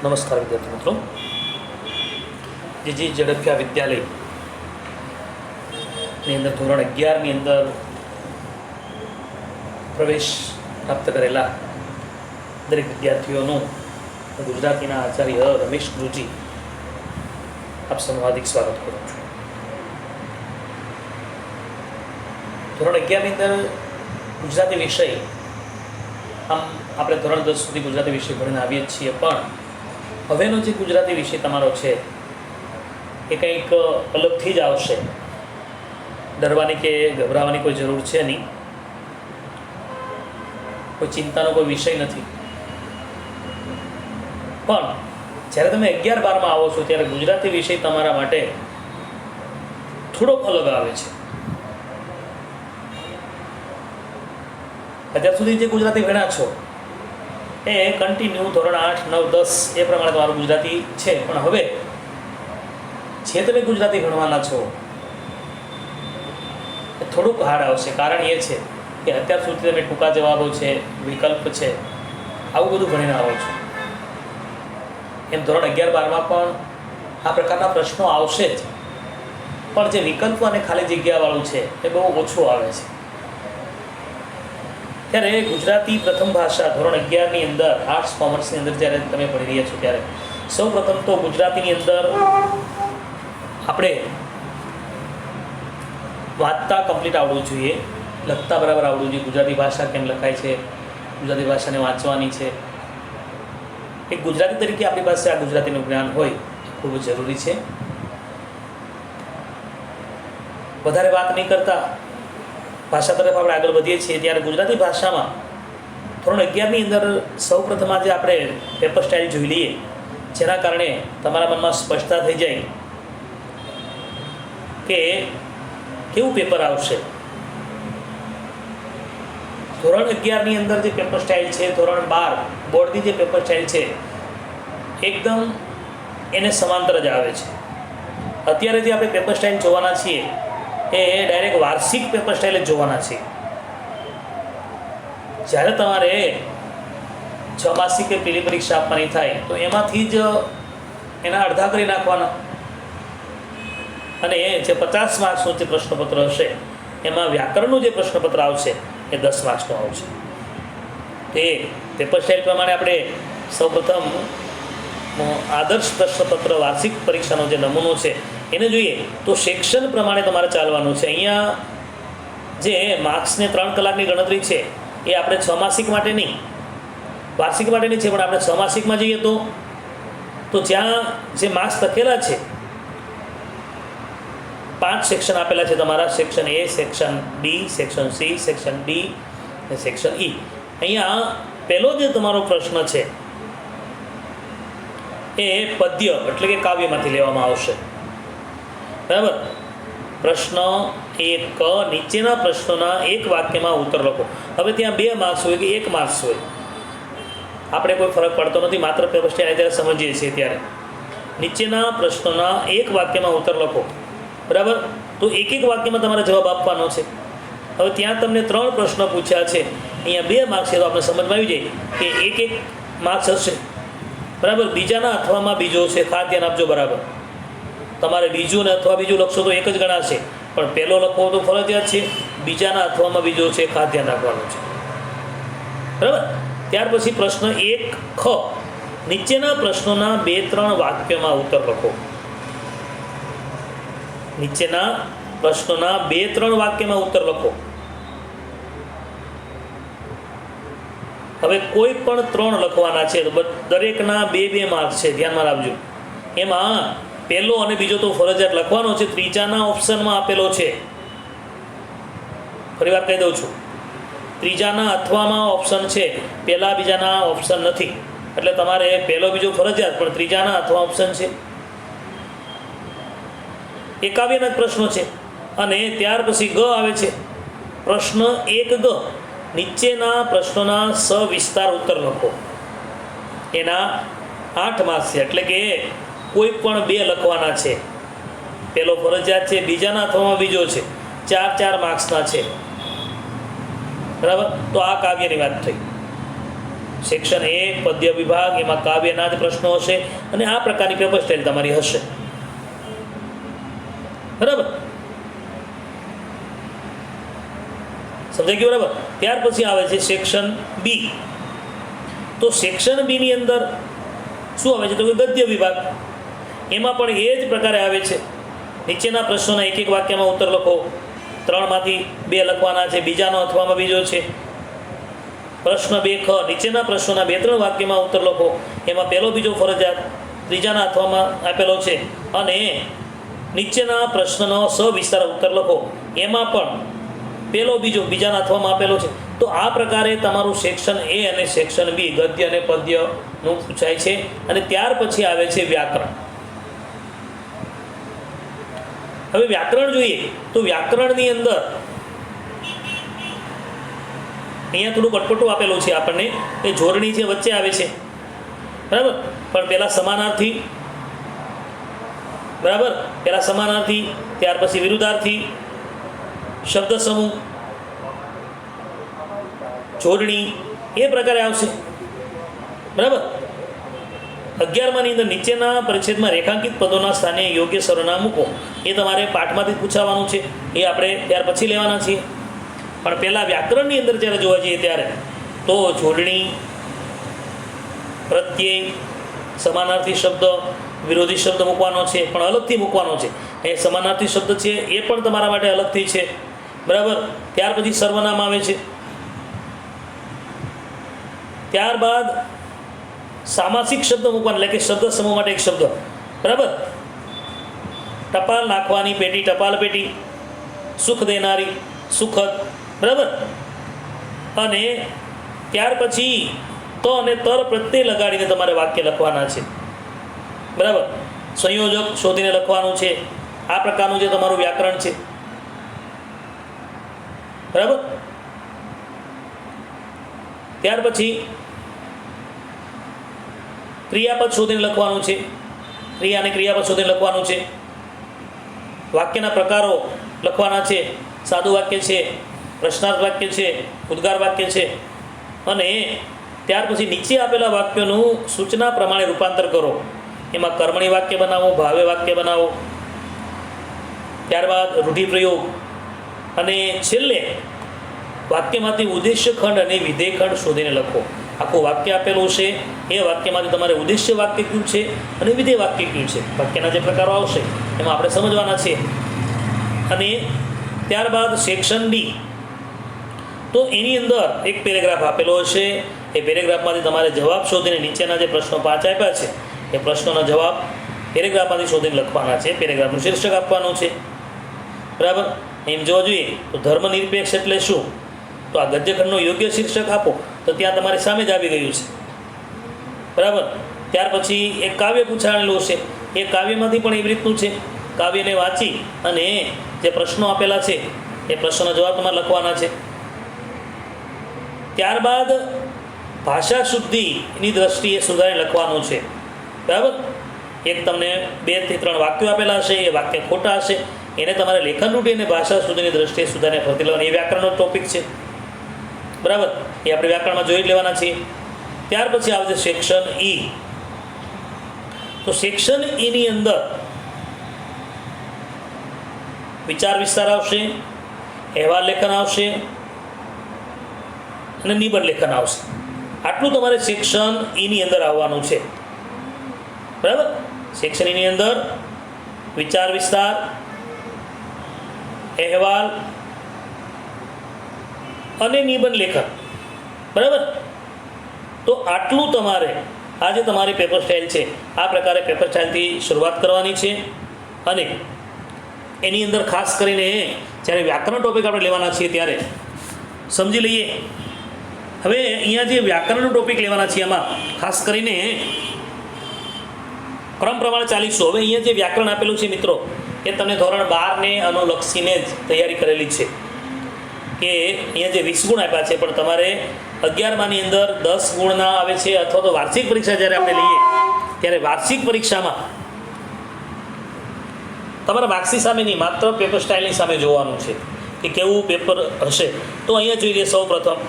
નમસ્કાર વિદ્યાર્થી મિત્રો. જીજી ઝડફિયા વિદ્યાલયની અંદર ધોરણ 11ની અંદર પ્રવેશ પ્રાપ્ત કરેલા દરેક વિદ્યાર્થીઓનું ગુજરાતીના આચાર્ય રમેશ ગુરુજી આપ સૌનું હાર્દિક સ્વાગત કરું છું. ધોરણ 11ની અંદર ગુજરાતી વિષય, આમ આપણે ધોરણ 10 સુધી ગુજરાતી વિષય ભણીને આવીએ છીએ, પણ હવેનો જે ગુજરાતી વિષય તમારો છે એ કંઈક અલગથી જ આવશે. ડરવાની કે ગભરાવાની કોઈ જરૂર છે નહીં, કોઈ ચિંતાનો કોઈ વિષય નથી. પણ જ્યારે તમે 11-12માં આવો છો ત્યારે ગુજરાતી વિષય તમારા માટે થોડોક અલગ આવે છે. અત્યાર સુધી જે ગુજરાતી ભણ્યા છો એ કન્ટિન્યુ ધોરણ 8, 9, 10 એ પ્રમાણે તમારું ગુજરાતી છે, પણ હવે જે તમે ગુજરાતી ભણવાના છો એ થોડુંક હાર્ડ આવશે. કારણ એ છે કે અત્યાર સુધી તમે ટૂંકા જવાબો છે, વિકલ્પ છે, આવું બધું ભણીને આવો છો. એમ ધોરણ 11-12માં પણ આ પ્રકારના પ્રશ્નો આવશે જ, પણ જે વિકલ્પ અને ખાલી જગ્યાવાળું છે એ બહુ ઓછું આવે છે. ત્યારે ગુજરાતી પ્રથમ ભાષા ધોરણ 11ની અંદર આર્ટ્સ કોમર્સની અંદર જ્યારે તમે ભણી રહ્યા છો ત્યારે સૌ પ્રથમ તો ગુજરાતીની અંદર આપણે વાંચતા કમ્પ્લીટ આવડવું જોઈએ, લખતા બરાબર આવડવું જોઈએ. ગુજરાતી ભાષા કેમ લખાય છે, ગુજરાતી ભાષાને વાંચવાની છે, એક ગુજરાતી તરીકે આપણી પાસે આ ગુજરાતીનું જ્ઞાન હોય ખૂબ જ જરૂરી છે. વધારે વાત નહીં કરતા ભાષા તરફ આપણે આગળ વધીએ છીએ ત્યારે ગુજરાતી ભાષામાં ધોરણ 11ની અંદર સૌ પ્રથમ આજે આપણે પેપર સ્ટાઇલ જોઈ લઈએ, જેના કારણે તમારા મનમાં સ્પષ્ટતા થઈ જાય કે કેવું પેપર આવશે. ધોરણ 11ની અંદર જે પેપર સ્ટાઇલ છે, ધોરણ 12 બોર્ડની જે પેપર સ્ટાઇલ છે, એકદમ એને સમાંતર જ આવે છે. અત્યારે જે આપણે પેપર સ્ટાઇલ જોવાના છીએ એ ડાયરેક્ટ વાર્ષિક પેપર સ્ટાઇલ જ જોવાના છે. જ્યારે તમારે 6 માસિક કે પેલી પરીક્ષા આપવાની થાય તો એમાંથી જ એના અડધા કરી નાખવાના, અને જે 50 માર્ક્સનું જે પ્રશ્નપત્ર હશે એમાં વ્યાકરણનું જે પ્રશ્નપત્ર આવશે એ 10 માર્ક્સનું આવશે. એ પેપર સ્ટાઇલ પ્રમાણે આપણે સૌપ્રથમ આદર્શ પ્રશ્નપત્ર વાર્ષિક પરીક્ષાનો જે નમૂનો છે એને જોઈએ તો સેક્શન પ્રમાણે તમારે ચાલવાનું છે. અહીંયા જે માર્ક્સને 3 કલાકની ગણતરી છે એ આપણે 6 માસિક માટે નહીં, વાર્ષિક માટેની છે, પણ આપણે 6 માસિકમાં જઈએ તો જ્યાં જે માર્ક્સ લખેલા છે 5 સેક્શન આપેલા છે તમારા, section A, section B, section C, section D અને સેક્શન ઈ. અહીંયા પહેલો જે તમારો પ્રશ્ન છે એ પદ્ય એટલે કે કાવ્યમાંથી લેવામાં આવશે. બરાબર. પ્રશ્ન 1, નીચેના પ્રશ્નોના એક વાક્યમાં ઉત્તર લખો. હવે ત્યાં 2 માર્ક્સ હોય કે 1 માર્ક્સ હોય, આપણે કોઈ ફરક પડતો નથી, માત્ર પેપર સ્ટાઇલ જ્યારે સમજીએ છીએ ત્યારે. નીચેના પ્રશ્નોના એક વાક્યમાં ઉત્તર લખો. બરાબર. તો એક વાક્યમાં તમારે જવાબ આપવાનો છે. હવે ત્યાં તમને 3 પ્રશ્નો પૂછ્યા છે, અહીંયા 2 માર્ક્સ છે, તો આપણે સમજમાં આવી જાય કે 1 માર્ક્સ હશે. બરાબર. બીજાના અથવામાં બીજો છે, ખાસ ધ્યાન આપજો. બરાબર. તમારે બીજું ને અથવા બીજું લખશો તો એક જ ગણાશે, પણ પહેલો લખવો તો ફરજિયાત છે, બીજાના અથવામાં બીજો છે, ખાસ ધ્યાન રાખવાનું છે. બરાબર. ત્યાર પછી પ્રશ્ન 1 નીચેના પ્રશ્નોના 2-3 વાક્યોમાં ઉત્તર લખો. નીચેના પ્રશ્નોના 2-3 વાક્યમાં ઉત્તર લખો. હવે કોઈ પણ 3 લખવાના છે, દરેકના 2-2 માર્ક્સ છે, ધ્યાનમાં રાખજો. એમાં પહેલો અને બીજો તો ફરજિયાત લખવાનો છે, ત્રીજાના ઓપ્શનમાં આપેલો છે. ફરી વાર કહી દઉં છું, ત્રીજાના અથવામાં ઓપ્શન છે, પહેલા બીજાના ઓપ્શન નથી. એટલે તમારે પહેલો બીજો ફરજિયાત, પણ ત્રીજાના અથવા ઓપ્શન છે. એકાવ્યના જ પ્રશ્નો છે. અને ત્યાર પછી ગ આવે છે. પ્રશ્ન 1 નીચેના પ્રશ્નોના સવિસ્તાર ઉત્તર લખો. એના 8 માર્ક્સ છે, એટલે કે કોઈ પણ 2 લખવાના છે. પહેલો ફરજિયાત છે, બીજાના અથવામાં બીજો છે, 4 માર્ક્સના છે. બરાબર. તો આ કાવ્યની વાત થઈ. સેક્શન 1 પદ્ય વિભાગ, એમાં કાવ્યના જ પ્રશ્નો હશે અને આ પ્રકારની પેપર સ્ટાઇલ તમારી હશે. બરાબર, સમજાઈ ગયું? બરાબર. ત્યાર પછી આવે છે સેક્શન બી. તો સેક્શન બીની અંદર શું આવે છે? તો કે ગદ્ય વિભાગ. એમાં પણ એ જ પ્રકારે આવે છે. નીચેના પ્રશ્નોના એક એક વાક્યમાં ઉત્તર લખો. 3માંથી 2 લખવાના છે, બીજાનો અથવામાં બીજો છે. પ્રશ્ન 2 ખ, નીચેના પ્રશ્નોના 2-3 વાક્યમાં ઉત્તર લખો. એમાં પહેલો બીજો ફરજિયાત, ત્રીજાના અથવામાં આપેલો છે. અને નીચેના પ્રશ્નનો સવિસ્તાર ઉત્તર લખો. એમાં પણ પહેલો બીજો બીજાના અથવામાં આપેલો છે. તો આ પ્રકારે તમારું સેક્શન એ અને સેક્શન બી ગદ્ય અને પદ્યનું પૂછાય છે. અને ત્યાર પછી આવે છે વ્યાકરણ. હવે વ્યાકરણ જોઈએ તો વ્યાકરણની અંદર અહીંયા થોડુંક અટપટું આપેલું છે આપણને. એ જોડણી છે વચ્ચે આવે છે, બરાબર. પણ પહેલાં સમાનાર્થી, બરાબર, પહેલાં સમાનાર્થી, ત્યાર પછી વિરુદ્ધાર્થી, શબ્દ સમૂહ, જોડણી, એ પ્રકારે આવશે, બરાબર. 11માની અંદર નીચેના પરિચ્છેદમાં રેખાંકિત પદોના સ્થાને યોગ્ય સર્વનામ મૂકો. એ તમારે પાઠમાંથી પૂછાવાનું છે, એ આપણે ત્યાર પછી લેવાના છીએ. પણ પહેલાં વ્યાકરણની અંદર જ્યારે જોવા જઈએ ત્યારે તો જોડણી, પ્રત્યય, સમાનાર્થી શબ્દ, વિરોધી શબ્દ મૂકવાનો છે, પણ અલગથી મૂકવાનો છે. એ સમાનાર્થી શબ્દ છે એ પણ તમારા માટે અલગથી છે, બરાબર. ત્યાર પછી સર્વનામ આવે છે. ત્યારબાદ સામાસિક શબ્દ મૂકવાનો, એટલે કે શબ્દ સમૂહ માટે એક શબ્દ, બરાબર. ટપાલ નાખવાની પેટી, ટપાલ પેટી. સુખ દેનારી, સુખદ, બરાબર. અને ત્યાર પછી ત અને તર પ્રત્યય લગાડીને તમારે વાક્ય લખવાના છે, બરાબર. સંયોજક શોધીને લખવાનું છે. આ પ્રકારનું જે તમારું વ્યાકરણ છે, બરાબર. ત્યાર પછી ક્રિયાપદ શોધીને લખવાનું છે. ક્રિયા અને ક્રિયાપદ શોધીને લખવાનું છે. વાક્યના પ્રકારો લખવાના છે. સાદું વાક્ય છે, પ્રશ્નાર્થ વાક્ય છે, ઉદ્ગાર વાક્ય છે. અને ત્યાર પછી નીચે આપેલા વાક્યોનું સૂચના પ્રમાણે રૂપાંતર કરો. એમાં કર્મણી વાક્ય બનાવો, ભાવે વાક્ય બનાવો. ત્યારબાદ રૂઢિપ્રયોગ અને છેલ્લે વાક્યમાંથી ઉદ્દેશ્ય ખંડ અને વિધેય ખંડ શોધીને લખો. આખું વાક્ય આપેલું છે, એ વાક્યમાંથી તમારે ઉદ્દેશ્ય વાક્ય કયું છે અને વિધેય વાક્ય કયું છે, વાક્યના જે પ્રકારો આવશે એમાં આપણે સમજવાના છે. અને ત્યારબાદ સેક્શન ડી, તો એની અંદર એક પેરેગ્રાફ આપેલો હશે. એ પેરેગ્રાફમાંથી તમારે જવાબ શોધીને નીચેના જે પ્રશ્નો 5 આપ્યા છે એ પ્રશ્નોના જવાબ પેરેગ્રાફમાંથી શોધીને લખવાના છે. પેરેગ્રાફનું શીર્ષક આપવાનું છે, બરાબર. એમ જોવા જોઈએ તો ધર્મનિરપેક્ષ એટલે શું? તો આ ગદ્યખંડનું યોગ્ય શીર્ષક આપો તો ત્યાં તમારી સામે જ આવી ગયું છે, બરાબર. ત્યાર પછી એક કાવ્ય પૂછાયેલું છે. એ કાવ્યમાંથી પણ એવી રીતનું છે. કાવ્યને વાંચી અને જે પ્રશ્નો આપેલા છે એ પ્રશ્નોના જવાબ તમારે લખવાના છે. ત્યારબાદ ભાષા શુદ્ધિની દ્રષ્ટિએ સુધારી લખવાનું છે, બરાબર. એક તમને 2 થી 3 વાક્યો આપેલા હશે, એ વાક્ય ખોટા હશે, એને તમારે લેખન રૂઢી અને ભાષા શુદ્ધિની દ્રષ્ટિએ સુધારીને ફરતી લેવાની. એ વ્યાકરણનો ટોપિક છે, બરાબર. એ આપણે વ્યાકરણમાં જોઈ લેવાના છીએ. ત્યાર પછી આવે છે સેક્શન ઈ. તો સેક્શન ઈની અંદર વિચાર વિસ્તાર આવશે, અહેવાલ લેખન આવશે અને નિબંધ લેખન આવશે. આટલું તમારે સેક્શન ઈની અંદર આવવાનું છે, બરાબર. સેક્શન ઈની અંદર વિચાર વિસ્તાર, અહેવાલ અને નિબંધ લેખન, બરાબર. તો આટલું તમારે આ જે તમારી પેપર સ્ટાઇલ છે આ પ્રકારે પેપર સ્ટાઇલથી શરૂઆત કરવાની છે. અને એની અંદર ખાસ કરીને જ્યારે વ્યાકરણ ટોપિક આપણે લેવાના છીએ ત્યારે સમજી લઈએ. હવે અહીંયા જે વ્યાકરણનો ટોપિક લેવાના છીએ એમાં ખાસ કરીને ક્રમ પ્રમાણે ચાલીશું. હવે અહીંયા જે વ્યાકરણ આપેલું છે મિત્રો એ તમને ધોરણ 12ને અનુલક્ષીને જ તૈયારી કરેલી છે. કે અહીંયા જે 20 ગુણ આપ્યા છે પણ તમારે 11માની અંદર 10 ગુણના આવે છે. અથવા તો વાર્ષિક પરીક્ષા જ્યારે આપણે લઈએ ત્યારે વાર્ષિક પરીક્ષામાં તમારા માર્ક્સની સામે નહીં, માત્ર પેપર સ્ટાઇલની સામે જોવાનું છે કે કેવું પેપર હશે. તો અહીંયા જોઈ લઈએ સૌ પ્રથમ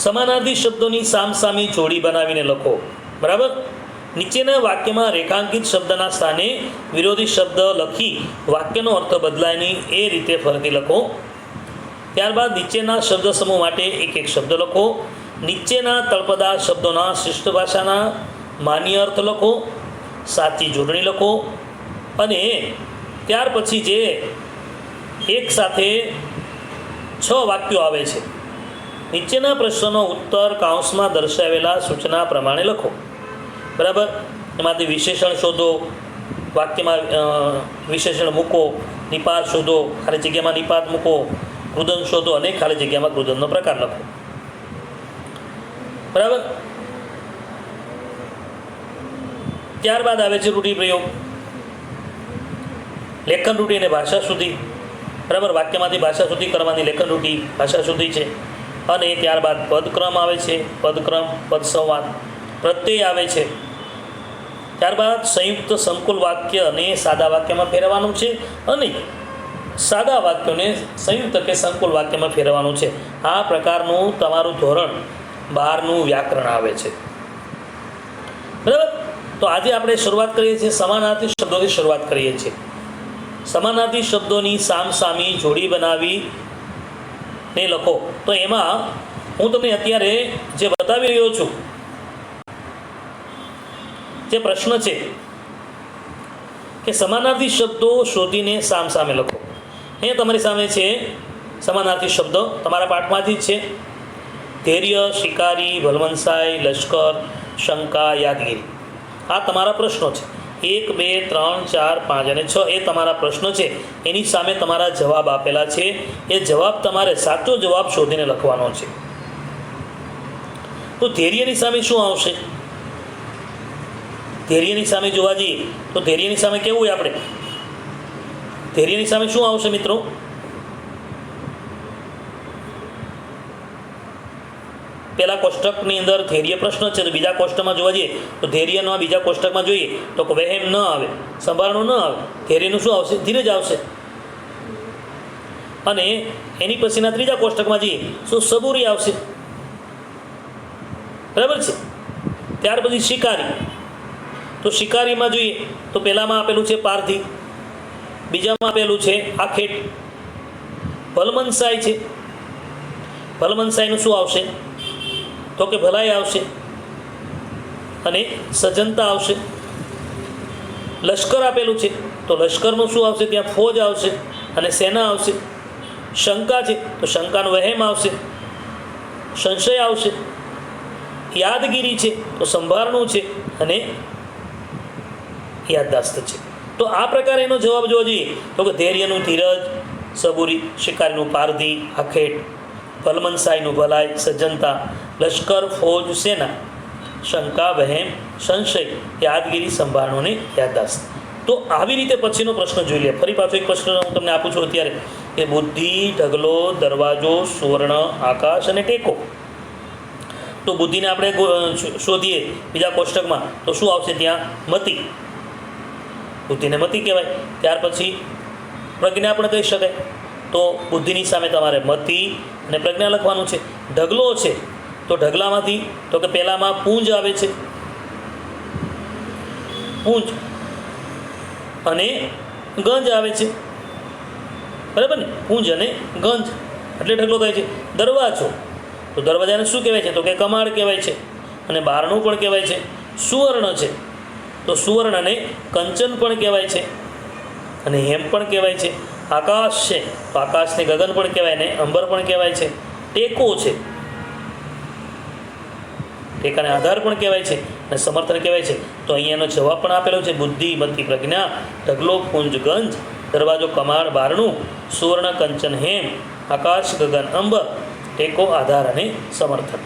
સમાનાર્થી શબ્દોની સામસામી જોડી બનાવીને લખો. બરાબર. નીચેના વાક્યમાં રેખાંકિત શબ્દના સ્થાને વિરોધી શબ્દ લખી વાક્યનો અર્થ બદલાય નહીં એ રીતે ફરીથી લખો. ત્યારબાદ નીચેના શબ્દ સમૂહ માટે એક એક શબ્દ લખો. નીચેના તળપદા શબ્દોના શિષ્ટ ભાષાના માન્ય અર્થ લખો. સાચી જોડણી લખો. અને ત્યાર પછી જે એક સાથે 6 વાક્યો આવે છે, નીચેના પ્રશ્નનો ઉત્તર કાઉન્સમાં દર્શાવેલા સૂચના પ્રમાણે લખો. બરાબર. એમાંથી વિશેષણ શોધો, વાક્યમાં વિશેષણ મૂકો, નિપાત શોધો, ખાલી જગ્યામાં નિપાત મૂકો, કૃદંત શોધો અને ખાલી જગ્યામાં કૃદંતનો પ્રકાર લખો. બરાબર. ત્યારબાદ આવે છે રૂઢિપ્રયોગ, લેખન રૂઢિ અને ભાષા શુદ્ધિ. બરાબર. વાક્યમાંથી ભાષા શુદ્ધિ કરવાની લેખન રૂઢિ, ભાષા શુદ્ધિ છે. અને ત્યારબાદ પદક્રમ આવે છે, પદક્રમ, પદ સંવાદ, પ્રત્યય આવે છે. ત્યારબાદ સંયુક્ત સંકુલ વાક્ય અને સાદા વાક્યમાં ફેરવવાનું છે અને સાદા વાક્યોને સંયુક્ત કે સંકુલ વાક્યમાં ફેરવવાનું છે. આ પ્રકારનું તમારું ધોરણ 12નું વ્યાકરણ આવે છે. બરાબર. તો આજે આપણે શરૂઆત કરીએ છીએ સમાનાર્થી શબ્દોથી શરૂઆત કરીએ છીએ. સમાનાર્થી શબ્દોની સામસામી જોડી બનાવી ને લખો. તો એમાં હું તમને અત્યારે જે બતાવી રહ્યો છું, જે પ્રશ્ન છે કે સમાનાર્થી શબ્દો શોધીને સામસામે લખો. અહીંયા તમારી સામે છે સમાનાર્થી શબ્દો, તમારા પાઠમાંથી જ છે. ધૈર્ય, શિકારી, ભલવંસાઈ, લશ્કર, શંકા, યાદગીરી. આ તમારા પ્રશ્નો છે. 1, 2, 3, 4, 5 અને 6 એ તમારા પ્રશ્નો છે. એની સામે તમારા જવાબ આપેલા છે. એ જવાબ તમારે સાચો જવાબ શોધીને લખવાનો છે. તો ધૈર્યની સામે શું આવશે? ધૈર્યની સામે જોવા જઈએ તો ધૈર્યની સામે કેવું હોય આપણે? ધૈર્યની સામે શું આવશે મિત્રો? પહેલા કોષ્ટકની અંદર ધૈર્ય પ્રશ્ન છે, તો બીજા કોષ્ટકમાં જોવા જઈએ તો ધૈર્યનો બીજા કોષ્ટકમાં જોઈએ તો વહેમ ન આવે, સંભાળનું ન આવે. ધૈર્યનું શું આવશે? ધીરજ આવશે. અને એની પછીના ત્રીજા કોષ્ટકમાં જઈએ તો સબૂરી આવશે. બરાબર છે. ત્યાર પછી શિકારી. તો શિકારીમાં જોઈએ તો પહેલામાં આપેલું છે પારધી, બીજામાં આપેલું છે આખેટ. ભલમનસાઈ છે. ભલમનસાઈનું શું આવશે? તો કે ભલાઈ આવશે અને સજ્જનતા આવશે. લશ્કર આપેલું છે તો લશ્કરનું શું આવશે? ત્યાં ફોજ આવશે અને સેના આવશે. શંકા છે તો શંકાનું વહેમ આવશે, સંશય આવશે. યાદગીરી છે તો સંભારણું છે અને યાદદાસ્ત છે. તો આ પ્રકારે એનો જવાબ જોવા જઈએ તો કે ધૈર્યનું ધીરજ, સબૂરી, શિકારીનું પારધી, આખેટ, ભલમનસાઈનું ભલાઈ, સજ્જનતા, લશ્કર, ફોજ, સેના, શંકા, વહેમ, સંશય, યાદગીરી, સંભાળણું અને યાદદાસ્ત. તો આવી રીતે પછીનો પ્રશ્ન જોઈ લે. ફરી પાછો એક પ્રશ્ન હું તમને આપું છું અત્યારે કે બુદ્ધિ, ઢગલો, દરવાજો, સુવર્ણ, આકાશ અને ટેકો. તો બુદ્ધિને આપણે શોધીએ બીજા કોષ્ટકમાં તો શું આવશે? ત્યાં મતિ. બુદ્ધિને મતિ કહેવાય. ત્યાર પછી પ્રજ્ઞા પણ કહી શકાય. તો બુદ્ધિની સામે તમારે મતિ અને પ્રજ્ઞા લખવાનું છે. ઢગલો છે તો ઢગલામાંથી તો કે પહેલામાં પૂંજ આવે છે, પૂંજ, અને ગંજ આવે છે. બરાબર ને? પૂંજ અને ગંજ એટલે ઢગલો થાય છે. દરવાજો તો દરવાજાને શું કહેવાય છે? તો કે કમાડ કહેવાય છે અને બારણું પણ કહેવાય છે. સુવર્ણ છે તો સુવર્ણ અને કંચન પણ કહેવાય છે અને હેમ પણ કહેવાય છે. આકાશ છે તો આકાશને ગગન પણ કહેવાય ને અંબર પણ કહેવાય છે. ટેકો છે, ટેકાને આધાર પણ કહેવાય છે અને સમર્થન કહેવાય છે. તો અહીંયાનો જવાબ પણ આપેલો છે: બુદ્ધિ, મતિ, પ્રજ્ઞા, ઢગલો, પુંજ, ગંજ, દરવાજો, કમાડ, બારણું, સુવર્ણ, કંચન, હેમ, આકાશ, ગગન, અંબર, ટેકો, આધાર અને સમર્થન.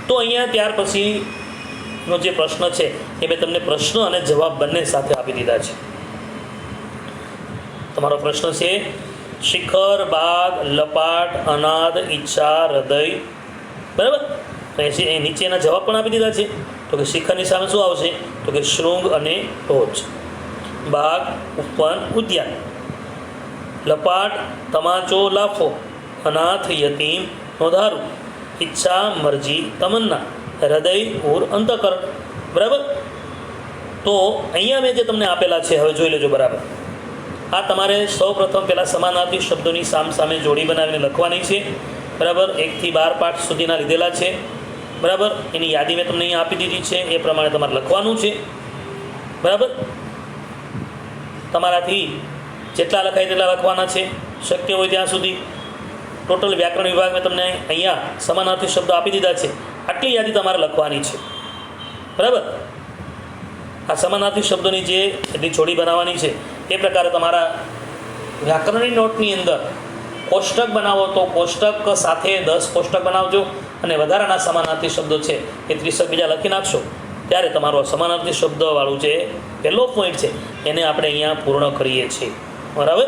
તો અહીંયા ત્યાર પછીનો જે પ્રશ્ન છે એ મેં તમને પ્રશ્ન અને જવાબ બંને સાથે આપી દીધા છે. તમારો પ્રશ્ન છે શિખર, બાગ, લપાટ, અનાદ, ઈચ્છા, હૃદય. બરાબર? તો એ નીચેના જવાબ પણ આપી દીધા છે. તો કે શિખરની સામે શું આવશે? તો કે શૃંગ અને ટોચ. બાગ, ઉપવન, ઉદ્યાન. લપાટ, તમાચો, લાફો. અનાથ, યતીમ, નોંધારું. ઈચ્છા, મરજી, તમન્ના, હૃદય ઓર અંતઃકરણ. બરાબર. તો અહીંયા મેં જે તમને આપેલા છે હવે જોઈ લેજો બરાબર. આ તમારે સૌ પ્રથમ પહેલાં સમાનાર્થી શબ્દોની સામે જોડી બનાવીને લખવાની છે. બરાબર. 1 થી 12 પાઠ સુધીના લીધેલા છે. બરાબર. એની યાદી મેં તમને અહીંયા આપી દીધી છે, એ પ્રમાણે તમારે લખવાનું છે. બરાબર. તમારાથી જેટલા લખાય તેટલા લખવાના છે, શક્ય હોય ત્યાં સુધી. ટોટલ વ્યાકરણ વિભાગ મેં તમને અહીંયા સમાનાર્થી શબ્દો આપી દીધા છે, આટલી યાદી તમારે લખવાની છે. બરાબર. આ સમાનાર્થી શબ્દોની જે એટલી જોડી બનાવવાની છે એ પ્રકારે તમારા વ્યાકરણની નોટની અંદર કોષ્ટક બનાવો તો કોષ્ટક સાથે 10 કોષ્ટક બનાવજો, અને વધારાના સમાનાર્થી શબ્દો છે એ 30 બીજા લખી નાખશો. ત્યારે તમારો સમાનાર્થી શબ્દવાળું જે પહેલો પોઈન્ટ છે એને આપણે અહીંયા પૂર્ણ કરીએ છીએ. બરાબર.